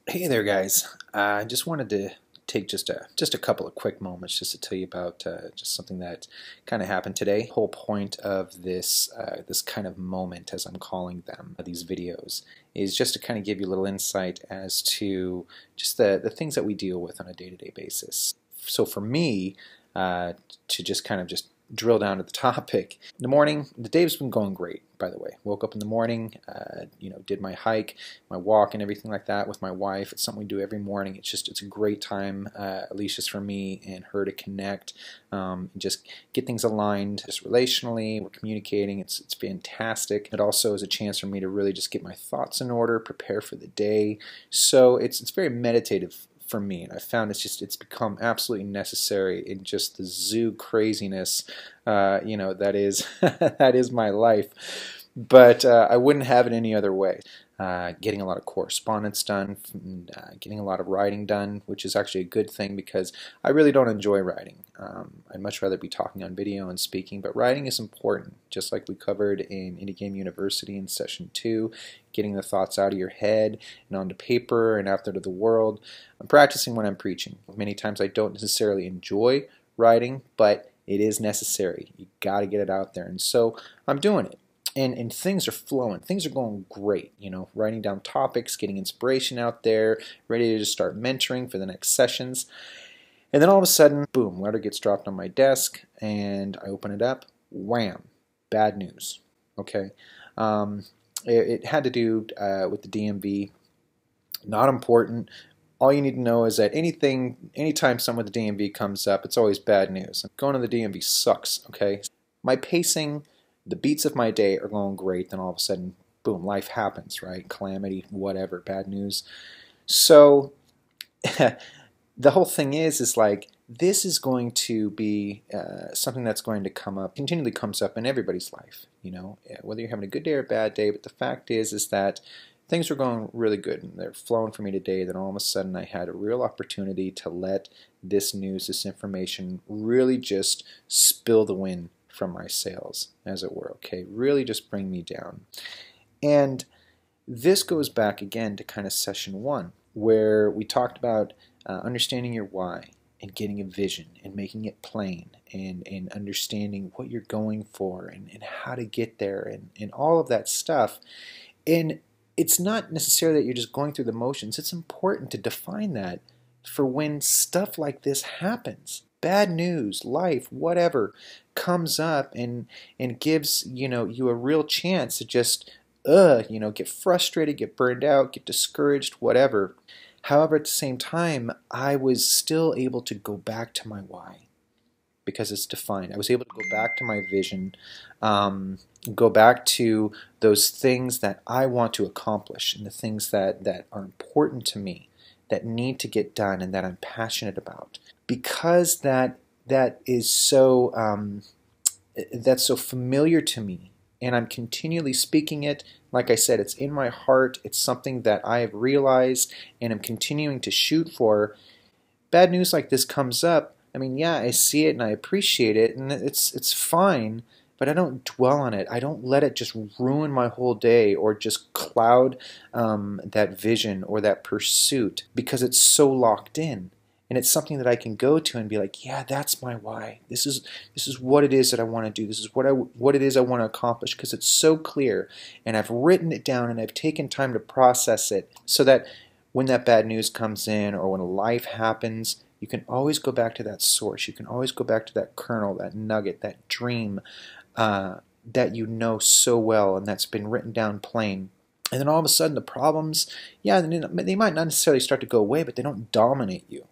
Hey there, guys. I just wanted to take just a couple of quick moments just to tell you about just something that kind of happened today. The whole point of this kind of moment, as I'm calling them, these videos, is just to kind of give you a little insight as to just the things that we deal with on a day-to-day basis. So for me, to just kind of just drill down to the topic. In the morning, the day's been going great, by the way. Woke up in the morning, did my hike, my walk and everything like that with my wife. It's something we do every morning. It's a great time, at least just for me and her to connect, and just get things aligned just relationally. We're communicating. It's fantastic. It also is a chance for me to really just get my thoughts in order, prepare for the day. So it's very meditative for me, and I found it's become absolutely necessary in just the zoo craziness, that is that is my life. But I wouldn't have it any other way. Getting a lot of correspondence done, getting a lot of writing done, which is actually a good thing because I really don't enjoy writing. I'd much rather be talking on video and speaking, but writing is important, just like we covered in Indie Game University in session 2, getting the thoughts out of your head and onto paper and out there to the world. I'm practicing when I'm preaching. Many times I don't necessarily enjoy writing, but it is necessary. You got to get it out there, and so I'm doing it. And things are flowing. Things are going great. Writing down topics, getting inspiration out there, ready to just start mentoring for the next sessions. And then all of a sudden, boom, letter gets dropped on my desk, and I open it up. Wham, bad news. Okay, it had to do with the DMV. Not important. All you need to know is that anytime someone with the DMV comes up, it's always bad news. Going to the DMV sucks. Okay, my pacing. The beats of my day are going great, then all of a sudden, boom, life happens, right? Calamity, whatever, bad news. So the whole thing is like, this is going to be something that's going to come up, continually comes up in everybody's life, whether you're having a good day or a bad day. But the fact is that things were going really good and they're flowing for me today. Then all of a sudden I had a real opportunity to let this news, this information really just spill the wind from my sails, as it were, okay? Really just bring me down. And this goes back again to kind of session 1, where we talked about understanding your why and getting a vision and making it plain and understanding what you're going for and how to get there and all of that stuff. And it's not necessarily that you're just going through the motions. It's important to define that for when stuff like this happens. Bad news, life, whatever comes up and gives you a real chance to just get frustrated, get burned out, get discouraged, whatever. However, at the same time, I was still able to go back to my why because it's defined. I was able to go back to my vision, go back to those things that I want to accomplish and the things that are important to me, that need to get done and that I'm passionate about. Because that is so that's so familiar to me, and I'm continually speaking it. Like I said, it's in my heart. It's something that I have realized and I'm continuing to shoot for. Bad news like this comes up. I mean, yeah, I see it and I appreciate it, and it's fine. But I don't dwell on it. I don't let it just ruin my whole day or just cloud that vision or that pursuit because it's so locked in. And it's something that I can go to and be like, yeah, that's my why. This is what it is that I want to do. This is what it is I want to accomplish because it's so clear. And I've written it down and I've taken time to process it so that when that bad news comes in or when life happens, you can always go back to that source. You can always go back to that kernel, that nugget, that dream that you know so well and that's been written down plain. And then all of a sudden the problems, yeah, they might not necessarily start to go away, but they don't dominate you.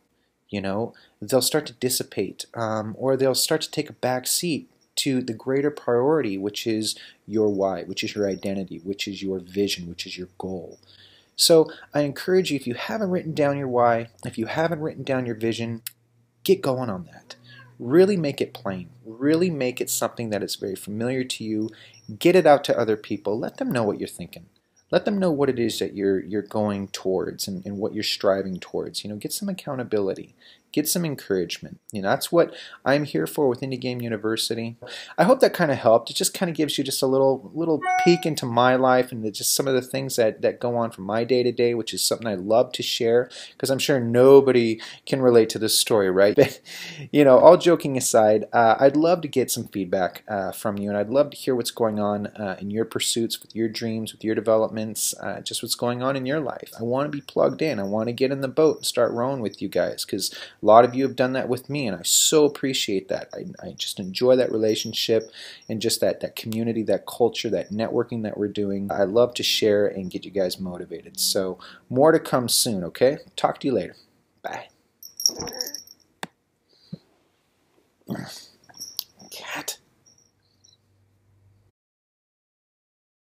They'll start to dissipate, or they'll start to take a back seat to the greater priority, which is your why, which is your identity, which is your vision, which is your goal. So I encourage you, if you haven't written down your why, if you haven't written down your vision, get going on that. Really make it plain. Really make it something that is very familiar to you. Get it out to other people. Let them know what you're thinking. Let them know what it is that you're going towards and what you're striving towards. Get some accountability. get some encouragement. That's what I'm here for with Indie Game University. I hope that kind of helped. It just kind of gives you just a little peek into my life and just some of the things that go on from my day to day, which is something I love to share because I'm sure nobody can relate to this story, right? But all joking aside, I'd love to get some feedback from you, and I'd love to hear what's going on in your pursuits, with your dreams, with your developments, just what's going on in your life. I want to be plugged in. I want to get in the boat and start rowing with you guys because a lot of you have done that with me, and I so appreciate that. I just enjoy that relationship and just that community, that culture, that networking that we're doing. I love to share and get you guys motivated. So more to come soon, okay? Talk to you later. Bye. Cat.